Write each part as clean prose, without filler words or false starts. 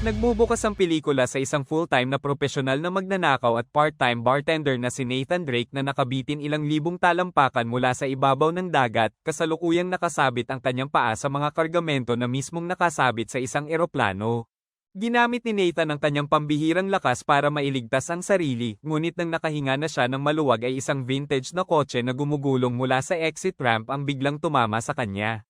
Nagbubukas ang pelikula sa isang full-time na profesional na magnanakaw at part-time bartender na si Nathan Drake na nakabitin ilang libong talampakan mula sa ibabaw ng dagat, kasalukuyang nakasabit ang kanyang paa sa mga kargamento na mismong nakasabit sa isang eroplano. Ginamit ni Nathan ang kanyang pambihirang lakas para mailigtas ang sarili, ngunit nang nakahinga na siya ng maluwag ay isang vintage na kotse na gumugulong mula sa exit ramp ang biglang tumama sa kanya.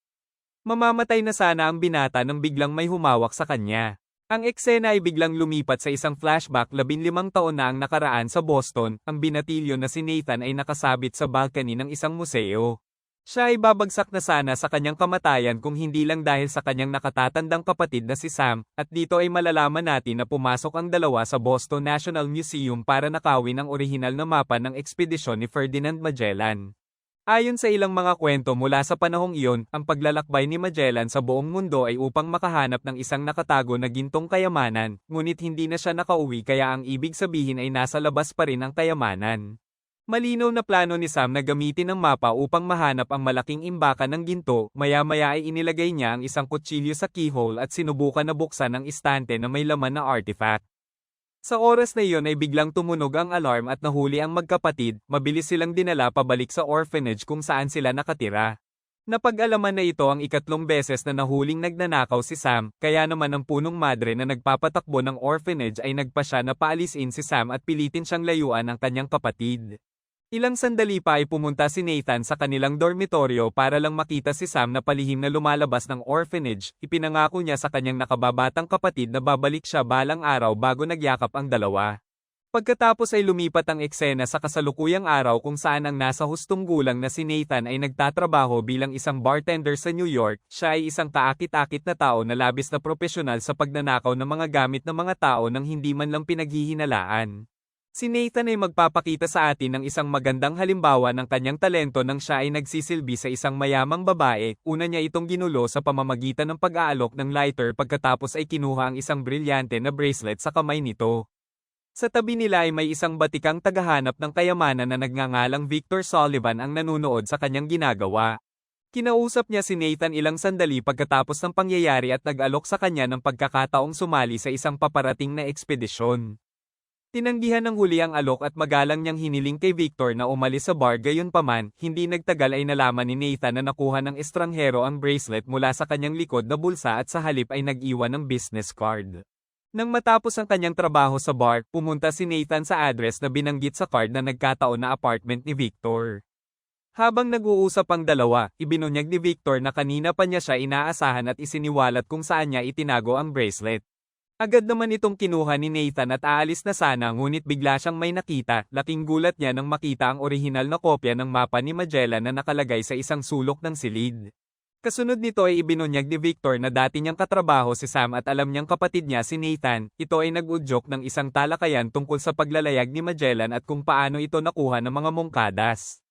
Mamamatay na sana ang binata nang biglang may humawak sa kanya. Ang eksena ay biglang lumipat sa isang flashback 15 taon na ang nakaraan sa Boston, ang binatilyo na si Nathan ay nakasabit sa balcony ng isang museo. Siya ay babagsak na sana sa kanyang kamatayan kung hindi lang dahil sa kanyang nakatatandang kapatid na si Sam, at dito ay malalaman natin na pumasok ang dalawa sa Boston National Museum para nakawin ang orihinal na mapa ng ekspedisyon ni Ferdinand Magellan. Ayon sa ilang mga kwento mula sa panahong iyon, ang paglalakbay ni Magellan sa buong mundo ay upang makahanap ng isang nakatago na gintong kayamanan, ngunit hindi na siya nakauwi kaya ang ibig sabihin ay nasa labas pa rin ang kayamanan. Malinaw na plano ni Sam na gamitin ang mapa upang mahanap ang malaking imbakan ng ginto, maya-maya ay inilagay niya ang isang kutsilyo sa keyhole at sinubukan na buksan ang istante na may laman na artifact. Sa oras na iyon ay biglang tumunog ang alarm at nahuli ang magkapatid, mabilis silang dinala pabalik sa orphanage kung saan sila nakatira. Napag-alaman na ito ang ikatlong beses na nahuling nagnanakaw si Sam, kaya naman ang punong madre na nagpapatakbo ng orphanage ay nagpasya na paalisin si Sam at pilitin siyang layuan ang kanyang kapatid. Ilang sandali pa ay pumunta si Nathan sa kanilang dormitoryo para lang makita si Sam na palihim na lumalabas ng orphanage. Ipinangako niya sa kanyang nakababatang kapatid na babalik siya balang araw bago nagyakap ang dalawa. Pagkatapos ay lumipat ang eksena sa kasalukuyang araw kung saan ang nasa hustong gulang na si Nathan ay nagtatrabaho bilang isang bartender sa New York. Siya ay isang kaakit-akit na tao na labis na propesyonal sa pagnanakaw ng mga gamit ng mga tao nang hindi man lang pinaghihinalaan. Si Nathan ay magpapakita sa atin ng isang magandang halimbawa ng kanyang talento nang siya ay nagsisilbi sa isang mayamang babae. Una niya itong ginulo sa pamamagitan ng pag-aalok ng lighter pagkatapos ay kinuha ang isang brilyante na bracelet sa kamay nito. Sa tabi nila ay may isang batikang tagahanap ng kayamanan na nagngangalang Victor Sullivan ang nanunood sa kanyang ginagawa. Kinausap niya si Nathan ilang sandali pagkatapos ng pangyayari at nag-alok sa kanya ng pagkakataong sumali sa isang paparating na ekspedisyon. Tinanggihan ng huli ang alok at magalang niyang hiniling kay Victor na umalis sa bar, gayunpaman, hindi nagtagal ay nalaman ni Nathan na nakuha ng estranghero ang bracelet mula sa kanyang likod na bulsa at sa halip ay nag-iwan ng business card. Nang matapos ang kanyang trabaho sa bar, pumunta si Nathan sa address na binanggit sa card na nagkataon na apartment ni Victor. Habang nag-uusap ang dalawa, ibinunyag ni Victor na kanina pa niya siya inaasahan at isiniwalat kung saan niya itinago ang bracelet. Agad naman itong kinuha ni Nathan at aalis na sana ngunit bigla siyang may nakita. Laking gulat niya nang makita ang orihinal na kopya ng mapa ni Magellan na nakalagay sa isang sulok ng silid. Kasunod nito ay ibinunyag ni Victor na dati niyang katrabaho si Sam at alam niyang kapatid niya si Nathan. Ito ay nag-udyok ng isang talakayan tungkol sa paglalayag ni Magellan at kung paano ito nakuha ng mga mongkadas.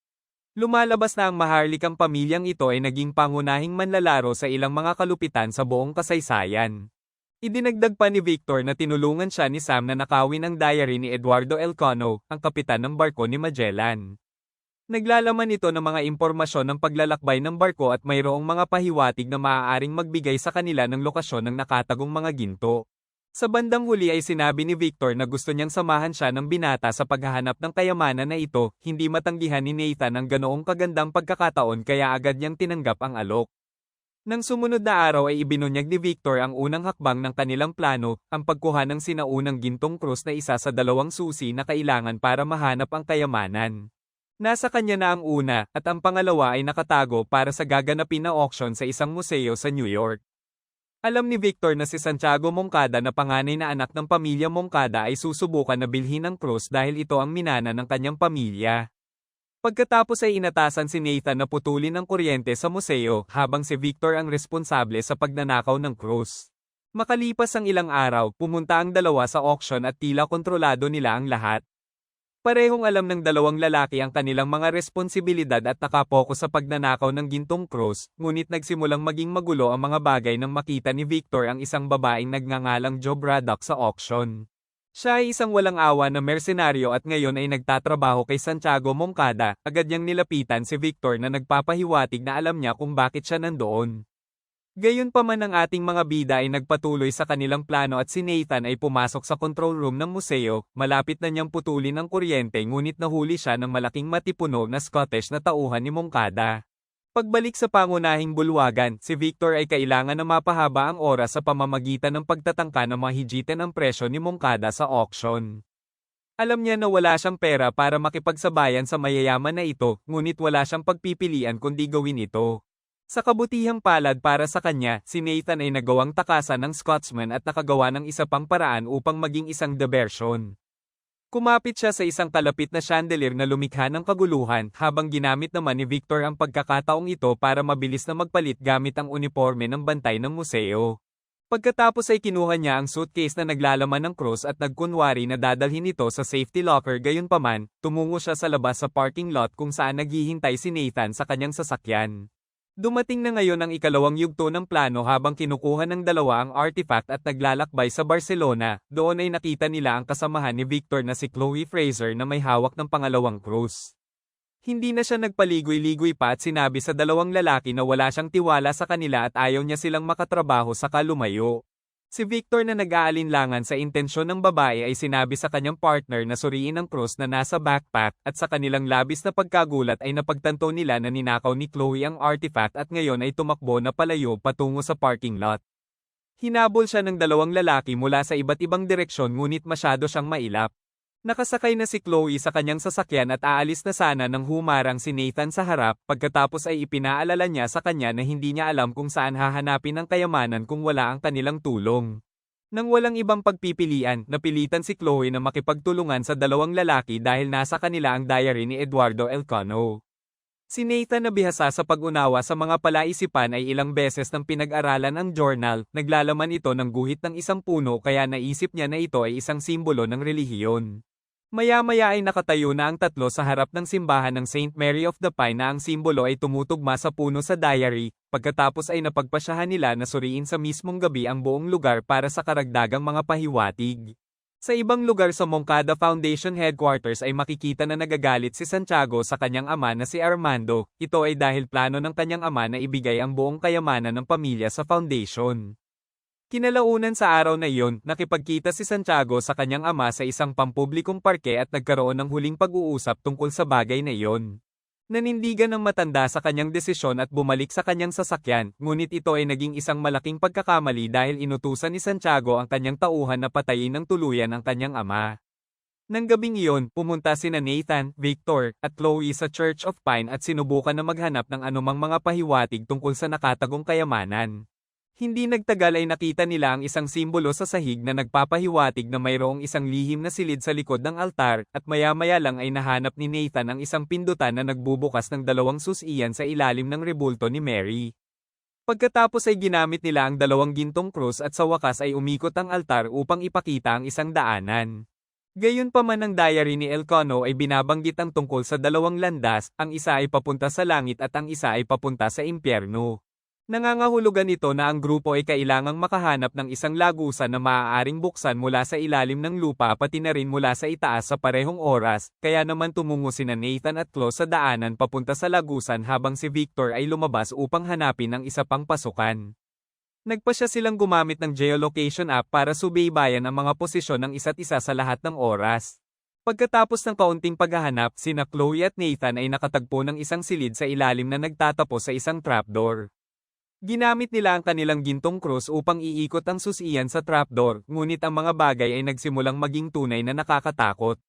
Lumalabas na ang maharlikang pamilyang ito ay naging pangunahing manlalaro sa ilang mga kalupitan sa buong kasaysayan. Idinagdag pa ni Victor na tinulungan siya ni Sam na nakawin ang diary ni Eduardo Elcano, ang kapitan ng barko ni Magellan. Naglalaman ito ng mga impormasyon ng paglalakbay ng barko at mayroong mga pahiwatig na maaaring magbigay sa kanila ng lokasyon ng nakatagong mga ginto. Sa bandang huli ay sinabi ni Victor na gusto niyang samahan siya ng binata sa paghahanap ng kayamanan na ito. Hindi matanggihan ni Nathan ang ganoong kagandang pagkakataon kaya agad niyang tinanggap ang alok. Nang sumunod na araw ay ibinunyag ni Victor ang unang hakbang ng kanilang plano, ang pagkuha ng sinaunang gintong krus na isa sa 2 susi na kailangan para mahanap ang kayamanan. Nasa kanya na ang una, at ang pangalawa ay nakatago para sa gaganapin na auction sa isang museo sa New York. Alam ni Victor na si Santiago Moncada na panganay na anak ng pamilya Moncada ay susubukan na bilhin ang krus dahil ito ang minana ng kanyang pamilya. Pagkatapos ay inatasan si Nathan na putulin ang kuryente sa museo habang si Victor ang responsable sa pagnanakaw ng krus. Makalipas ang ilang araw, pumunta ang dalawa sa auction at tila kontrolado nila ang lahat. Parehong alam ng dalawang lalaki ang kanilang mga responsibilidad at nakapokus sa pagnanakaw ng gintong krus, ngunit nagsimulang maging magulo ang mga bagay nang makita ni Victor ang isang babaeng nagngangalang Joe Braddock sa auction. Siya ay isang walang awa na mersenaryo at ngayon ay nagtatrabaho kay Santiago Moncada. Agad niyang nilapitan si Victor na nagpapahiwatig na alam niya kung bakit siya nandoon. Gayunpaman ang ating mga bida ay nagpatuloy sa kanilang plano at si Nathan ay pumasok sa control room ng museo, malapit na niyang putulin ang kuryente ngunit nahuli siya ng malaking matipuno na Scottish na tauhan ni Moncada. Pagbalik sa pangunahing bulwagan, si Victor ay kailangan na mapahaba ang oras sa pamamagitan ng pagtatangka ng mahigitan ang presyo ni Moncada sa auction. Alam niya na wala siyang pera para makipagsabayan sa mayayaman na ito, ngunit wala siyang pagpipilian kundi gawin ito. Sa kabutihang palad para sa kanya, si Nathan ay nagawang takasan ng Scotsman at nakagawa ng isa pang paraan upang maging isang diversion. Kumapit siya sa isang kalapit na chandelier na lumikha ng kaguluhan, habang ginamit naman ni Victor ang pagkakataong ito para mabilis na magpalit gamit ang uniforme ng bantay ng museo. Pagkatapos ay kinuha niya ang suitcase na naglalaman ng cross at nagkunwari na dadalhin ito sa safety locker. Gayunpaman, tumungo siya sa labas sa parking lot kung saan naghihintay si Nathan sa kanyang sasakyan. Dumating na ngayon ang ikalawang yugto ng plano habang kinukuha ng dalawa ang artifact at naglalakbay sa Barcelona. Doon ay nakita nila ang kasamahan ni Victor na si Chloe Fraser na may hawak ng pangalawang krus. Hindi na siya nagpaligoy-ligoy pa at sinabi sa dalawang lalaki na wala siyang tiwala sa kanila at ayaw niya silang makatrabaho sa lumayo. Si Victor na nag-aalinlangan sa intensyon ng babae ay sinabi sa kanyang partner na suriin ang krus na nasa backpack at sa kanilang labis na pagkagulat ay napagtanto nila na ninakaw ni Chloe ang artifact at ngayon ay tumakbo na palayo patungo sa parking lot. Hinabol siya ng dalawang lalaki mula sa iba't ibang direksyon ngunit masyado siyang mailap. Nakasakay na si Chloe sa kanyang sasakyan at aalis na sana nang humarang si Nathan sa harap, pagkatapos ay ipinaalala niya sa kanya na hindi niya alam kung saan hahanapin ang kayamanan kung wala ang kanilang tulong. Nang walang ibang pagpipilian, napilitan si Chloe na makipagtulungan sa dalawang lalaki dahil nasa kanila ang diary ni Eduardo Elcano. Si Nathan na bihasa sa pag-unawa sa mga palaisipan ay ilang beses nang pinag-aralan ang journal, naglalaman ito ng guhit ng isang puno kaya naisip niya na ito ay isang simbolo ng relihiyon. Maya-maya ay nakatayo na ang tatlo sa harap ng simbahan ng St. Mary of the Pine na ang simbolo ay tumutugma sa puno sa diary, pagkatapos ay napagpasyahan nila na suriin sa mismong gabi ang buong lugar para sa karagdagang mga pahiwatig. Sa ibang lugar sa Moncada Foundation headquarters ay makikita na nagagalit si Santiago sa kanyang ama na si Armando, ito ay dahil plano ng kanyang ama na ibigay ang buong kayamanan ng pamilya sa foundation. Kinalaunan sa araw na iyon, nakipagkita si Santiago sa kanyang ama sa isang pampublikong parke at nagkaroon ng huling pag-uusap tungkol sa bagay na iyon. Nanindigan ng matanda sa kanyang desisyon at bumalik sa kanyang sasakyan, ngunit ito ay naging isang malaking pagkakamali dahil inutusan ni Santiago ang kanyang tauhan na patayin ng tuluyan ang kanyang ama. Nang gabing iyon, pumunta sina Nathan, Victor, at Chloe sa Church of Pine at sinubukan na maghanap ng anumang mga pahiwatig tungkol sa nakatagong kayamanan. Hindi nagtagal ay nakita nila ang isang simbolo sa sahig na nagpapahiwatig na mayroong isang lihim na silid sa likod ng altar, at maya-maya lang ay nahanap ni Nathan ang isang pindutan na nagbubukas ng dalawang susian sa ilalim ng rebulto ni Mary. Pagkatapos ay ginamit nila ang dalawang gintong krus at sa wakas ay umikot ang altar upang ipakita ang isang daanan. Gayunpaman ang diary ni Elcano ay binabanggit ang tungkol sa dalawang landas, ang isa ay papunta sa langit at ang isa ay papunta sa impyerno. Nangangahulugan ito na ang grupo ay kailangang makahanap ng isang lagusan na maaaring buksan mula sa ilalim ng lupa pati na rin mula sa itaas sa parehong oras, kaya naman tumungo sina Nathan at Chloe sa daanan papunta sa lagusan habang si Victor ay lumabas upang hanapin ang isa pang pasukan. Nagpasya silang gumamit ng geolocation app para subaybayan ang mga posisyon ng isa't isa sa lahat ng oras. Pagkatapos ng kaunting paghahanap, sina Chloe at Nathan ay nakatagpo ng isang silid sa ilalim na nagtatapos sa isang trapdoor. Ginamit nila ang kanilang gintong krus upang iikot ang susian sa trapdoor, ngunit ang mga bagay ay nagsimulang maging tunay na nakakatakot.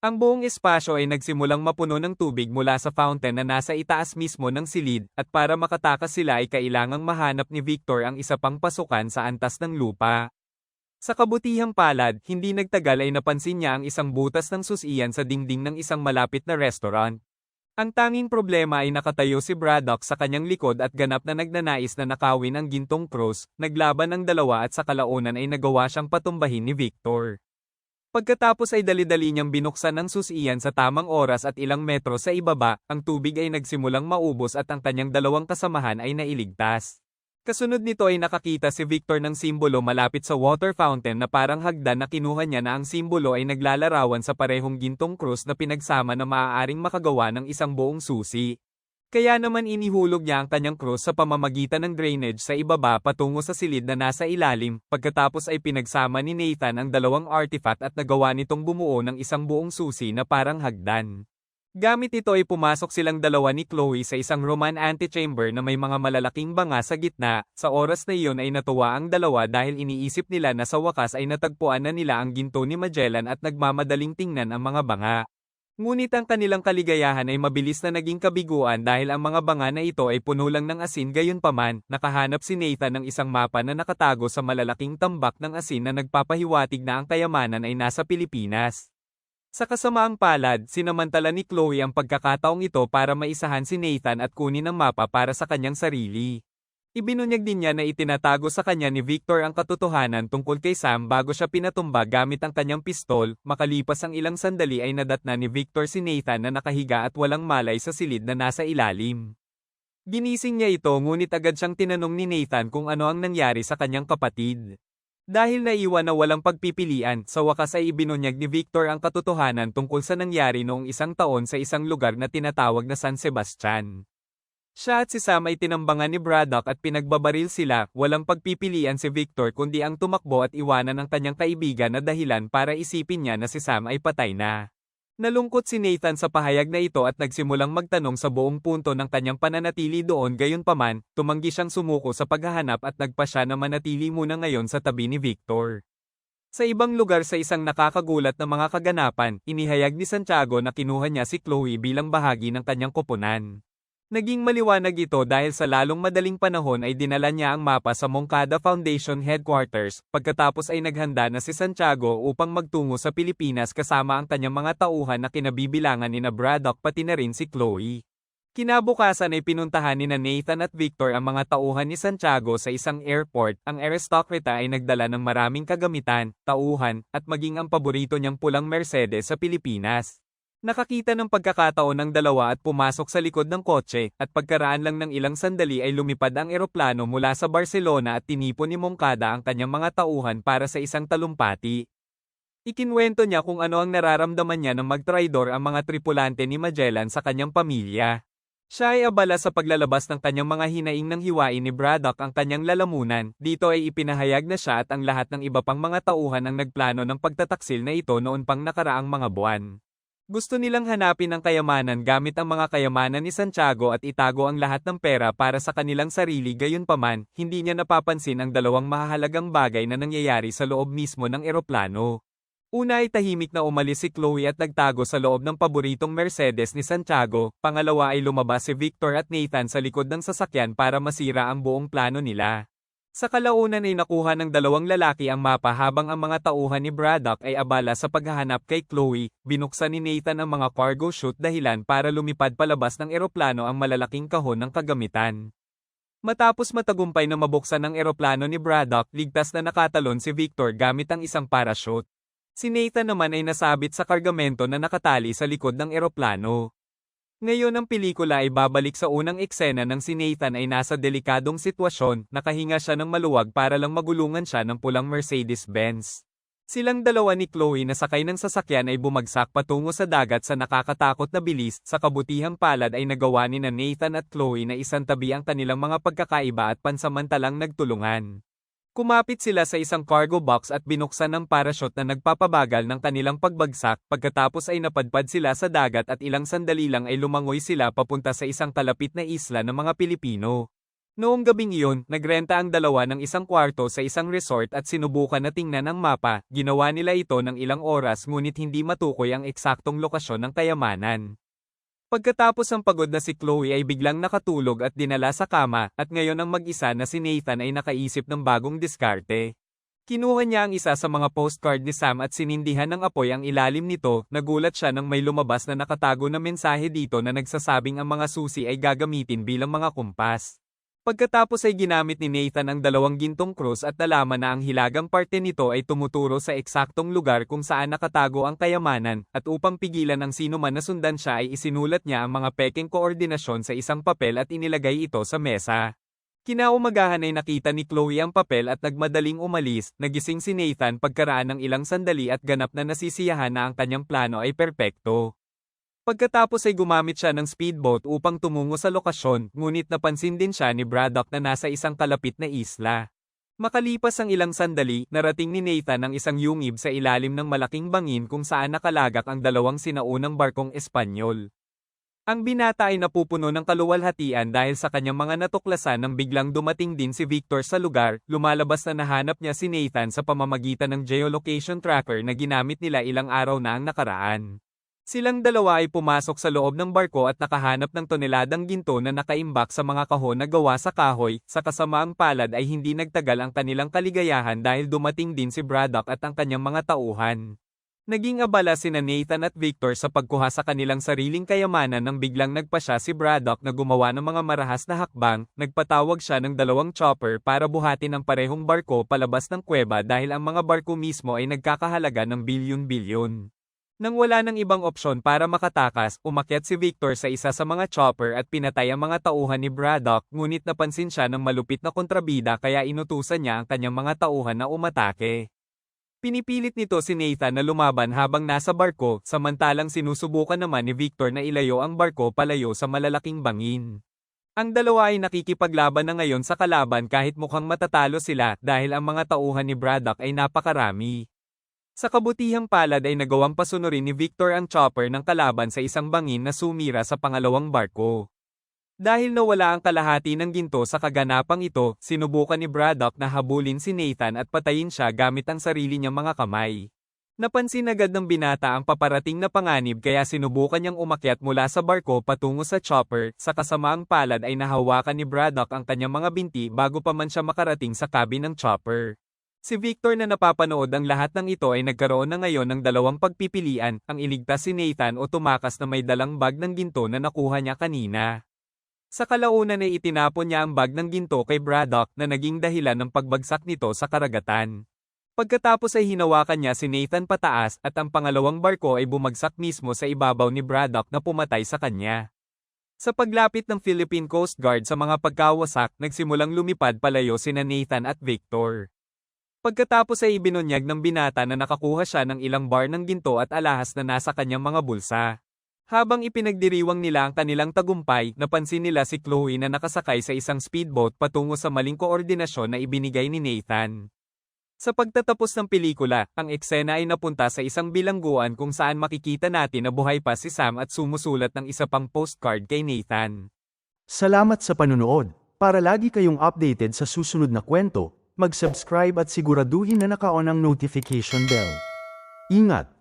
Ang buong espasyo ay nagsimulang mapuno ng tubig mula sa fountain na nasa itaas mismo ng silid, at para makatakas sila ay kailangang mahanap ni Victor ang isa pang pasukan sa antas ng lupa. Sa kabutihang palad, hindi nagtagal ay napansin niya ang isang butas ng susian sa dingding ng isang malapit na restaurant. Ang tanging problema ay nakatayo si Braddock sa kanyang likod at ganap na nagnanais na nakawin ang gintong krus, naglaban ang dalawa at sa kalaunan ay nagawa siyang patumbahin ni Victor. Pagkatapos ay dali-dali niyang binuksan ang susian sa tamang oras at ilang metro sa ibaba, ang tubig ay nagsimulang maubos at ang kanyang dalawang kasamahan ay nailigtas. Kasunod nito ay nakakita si Victor ng simbolo malapit sa water fountain na parang hagdan na kinuha niya na ang simbolo ay naglalarawan sa parehong gintong krus na pinagsama na maaaring makagawa ng isang buong susi. Kaya naman inihulog niya ang kanyang krus sa pamamagitan ng drainage sa ibaba patungo sa silid na nasa ilalim, pagkatapos ay pinagsama ni Nathan ang dalawang artifact at nagawa nitong bumuo ng isang buong susi na parang hagdan. Gamit ito ay pumasok silang dalawa ni Chloe sa isang Roman antechamber na may mga malalaking banga sa gitna. Sa oras na iyon ay natuwa ang dalawa dahil iniisip nila na sa wakas ay natagpuan na nila ang ginto ni Magellan at nagmamadaling tingnan ang mga banga. Ngunit ang kanilang kaligayahan ay mabilis na naging kabiguan dahil ang mga banga na ito ay puno lang ng asin. Gayunpaman, nakahanap si Nathan ng isang mapa na nakatago sa malalaking tambak ng asin na nagpapahiwatig na ang kayamanan ay nasa Pilipinas. Sa kasamaang palad, sinamantala ni Chloe ang pagkakataong ito para maisahan si Nathan at kunin ang mapa para sa kanyang sarili. Ibinunyag din niya na itinatago sa kanya ni Victor ang katotohanan tungkol kay Sam bago siya pinatumba gamit ang kanyang pistol. Makalipas ang ilang sandali ay nadatna ni Victor si Nathan na nakahiga at walang malay sa silid na nasa ilalim. Ginising niya ito ngunit agad siyang tinanong ni Nathan kung ano ang nangyari sa kanyang kapatid. Dahil naiwan na walang pagpipilian, sa wakas ay ibinunyag ni Victor ang katotohanan tungkol sa nangyari noong isang taon sa isang lugar na tinatawag na San Sebastian. Siya at si Sam ay tinambangan ni Braddock at pinagbabaril sila. Walang pagpipilian si Victor kundi ang tumakbo at iwanan ang kanyang kaibigan na dahilan para isipin niya na si Sam ay patay na. Nalungkot si Nathan sa pahayag na ito at nagsimulang magtanong sa buong punto ng kanyang pananatili doon. Gayunpaman, tumanggi siyang sumuko sa paghahanap at nagpa siya na manatili muna ngayon sa tabi ni Victor. Sa ibang lugar sa isang nakakagulat na mga kaganapan, inihayag ni Santiago na kinuha niya si Chloe bilang bahagi ng kanyang koponan. Naging maliwanag ito dahil sa lalong madaling panahon ay dinala niya ang mapa sa Moncada Foundation Headquarters, pagkatapos ay naghanda na si Santiago upang magtungo sa Pilipinas kasama ang kanyang mga tauhan na kinabibilangan nina Braddock pati na rin si Chloe. Kinabukasan ay pinuntahan nina Nathan at Victor ang mga tauhan ni Santiago sa isang airport. Ang aristokrata ay nagdala ng maraming kagamitan, tauhan, at maging ang paborito niyang pulang Mercedes sa Pilipinas. Nakakita ng pagkakataon ng dalawa at pumasok sa likod ng kotse, at pagkaraan lang ng ilang sandali ay lumipad ang eroplano mula sa Barcelona at tinipon ni Moncada ang kanyang mga tauhan para sa isang talumpati. Ikinwento niya kung ano ang nararamdaman niya nang magtraidor ang mga tripulante ni Magellan sa kanyang pamilya. Siya ay abala sa paglalabas ng kanyang mga hinaing nang hiwain ni Braddock ang kanyang lalamunan. Dito ay ipinahayag na siya at ang lahat ng iba pang mga tauhan ang nagplano ng pagtataksil na ito noon pang nakaraang mga buwan. Gusto nilang hanapin ang kayamanan gamit ang mga kayamanan ni Santiago at itago ang lahat ng pera para sa kanilang sarili. Gayunpaman, hindi niya napapansin ang dalawang mahahalagang bagay na nangyayari sa loob mismo ng eroplano. Una ay tahimik na umalis si Chloe at nagtago sa loob ng paboritong Mercedes ni Santiago. Pangalawa ay lumabas si Victor at Nathan sa likod ng sasakyan para masira ang buong plano nila. Sa kalaunan ay nakuha ng dalawang lalaki ang mapa habang ang mga tauhan ni Braddock ay abala sa paghahanap kay Chloe. Binuksan ni Nathan ang mga cargo chute dahilan para lumipad palabas ng eroplano ang malalaking kahon ng kagamitan. Matapos matagumpay na mabuksan ang eroplano ni Braddock, ligtas na nakatalon si Victor gamit ang isang parachute. Si Nathan naman ay nasabit sa kargamento na nakatali sa likod ng eroplano. Ngayon ang pelikula ay babalik sa unang eksena nang si Nathan ay nasa delikadong sitwasyon, nakahinga siya ng maluwag para lang magulungan siya ng pulang Mercedes-Benz. Silang dalawa ni Chloe na sakay ng sasakyan ay bumagsak patungo sa dagat sa nakakatakot na bilis. Sa kabutihang palad ay nagawa ni na Nathan at Chloe na isantabi ang kanilang mga pagkakaiba at pansamantalang nagtulungan. Kumapit sila sa isang cargo box at binuksan ng parachute na nagpapabagal ng kanilang pagbagsak. Pagkatapos ay napadpad sila sa dagat at ilang sandali lang ay lumangoy sila papunta sa isang kalapit na isla ng mga Pilipino. Noong gabing iyon, nagrenta ang dalawa ng isang kwarto sa isang resort at sinubukan na tingnan ang mapa. Ginawa nila ito ng ilang oras ngunit hindi matukoy ang eksaktong lokasyon ng kayamanan. Pagkatapos ang pagod na si Chloe ay biglang nakatulog at dinala sa kama, at ngayon ang mag-isa na si Nathan ay nakaisip ng bagong diskarte. Kinuha niya ang isa sa mga postcard ni Sam at sinindihan ng apoy ang ilalim nito. Nagulat siya nang may lumabas na nakatago na mensahe dito na nagsasabing ang mga susi ay gagamitin bilang mga kumpas. Pagkatapos ay ginamit ni Nathan ang dalawang gintong krus at nalaman na ang hilagang parte nito ay tumuturo sa eksaktong lugar kung saan nakatago ang kayamanan, at upang pigilan ang sino man na sundan siya ay isinulat niya ang mga pekeng koordinasyon sa isang papel at inilagay ito sa mesa. Kinaumagahan ay nakita ni Chloe ang papel at nagmadaling umalis. Nagising si Nathan pagkaraan ng ilang sandali at ganap na nasisiyahan na ang kanyang plano ay perpekto. Pagkatapos ay gumamit siya ng speedboat upang tumungo sa lokasyon, ngunit napansin din siya ni Braddock na nasa isang kalapit na isla. Makalipas ang ilang sandali, narating ni Nathan ang isang yungib sa ilalim ng malaking bangin kung saan nakalagak ang dalawang sinaunang barkong Espanyol. Ang binata ay napupuno ng kaluwalhatian dahil sa kanyang mga natuklasan nang biglang dumating din si Victor sa lugar, lumalabas na nahanap niya si Nathan sa pamamagitan ng geolocation tracker na ginamit nila ilang araw na ang nakaraan. Silang dalawa ay pumasok sa loob ng barko at nakahanap ng toneladang ginto na nakaimbak sa mga kahon na gawa sa kahoy, sa kasamaang palad ay hindi nagtagal ang kanilang kaligayahan dahil dumating din si Braddock at ang kanyang mga tauhan. Naging abala sina Nathan at Victor sa pagkuha sa kanilang sariling kayamanan nang biglang nagpasya si Braddock na gumawa ng mga marahas na hakbang, nagpatawag siya ng dalawang chopper para buhatin ang parehong barko palabas ng kuweba dahil ang mga barko mismo ay nagkakahalaga ng bilyon-bilyon. Nang wala ng ibang opsyon para makatakas, umakyat si Victor sa isa sa mga chopper at pinatay ang mga tauhan ni Braddock, ngunit napansin siya ng malupit na kontrabida kaya inutusan niya ang kanyang mga tauhan na umatake. Pinipilit nito si Nathan na lumaban habang nasa barko, samantalang sinusubukan naman ni Victor na ilayo ang barko palayo sa malalaking bangin. Ang dalawa ay nakikipaglaban na ngayon sa kalaban kahit mukhang matatalo sila dahil ang mga tauhan ni Braddock ay napakarami. Sa kabutihang palad ay nagawang pasunurin ni Victor ang chopper ng kalaban sa isang bangin na sumira sa pangalawang barko. Dahil nawala ang kalahati ng ginto sa kaganapang ito, sinubukan ni Braddock na habulin si Nathan at patayin siya gamit ang sarili niyang mga kamay. Napansin agad ng binata ang paparating na panganib kaya sinubukan niyang umakyat mula sa barko patungo sa chopper, sa kasamaang palad ay nahawakan ni Braddock ang kanyang mga binti bago pa man siya makarating sa cabin ng chopper. Si Victor na napapanood ang lahat ng ito ay nagkaroon na ngayon ng dalawang pagpipilian, ang iligtas si Nathan o tumakas na may dalang bag ng ginto na nakuha niya kanina. Sa kalaunan ay itinapon niya ang bag ng ginto kay Braddock na naging dahilan ng pagbagsak nito sa karagatan. Pagkatapos ay hinawakan niya si Nathan pataas at ang pangalawang barko ay bumagsak mismo sa ibabaw ni Braddock na pumatay sa kanya. Sa paglapit ng Philippine Coast Guard sa mga pagkawasak, nagsimulang lumipad palayo sina Nathan at Victor. Pagkatapos ay ibinunyag ng binata na nakakuha siya ng ilang bar ng ginto at alahas na nasa kanyang mga bulsa. Habang ipinagdiriwang nila ang kanilang tagumpay, napansin nila si Chloe na nakasakay sa isang speedboat patungo sa maling koordinasyon na ibinigay ni Nathan. Sa pagtatapos ng pelikula, ang eksena ay napunta sa isang bilangguan kung saan makikita natin na buhay pa si Sam at sumusulat ng isa pang postcard kay Nathan. Salamat sa panunood. Para lagi kayong updated sa susunod na kwento, mag-subscribe at siguraduhin na naka-on ang notification bell. Ingat!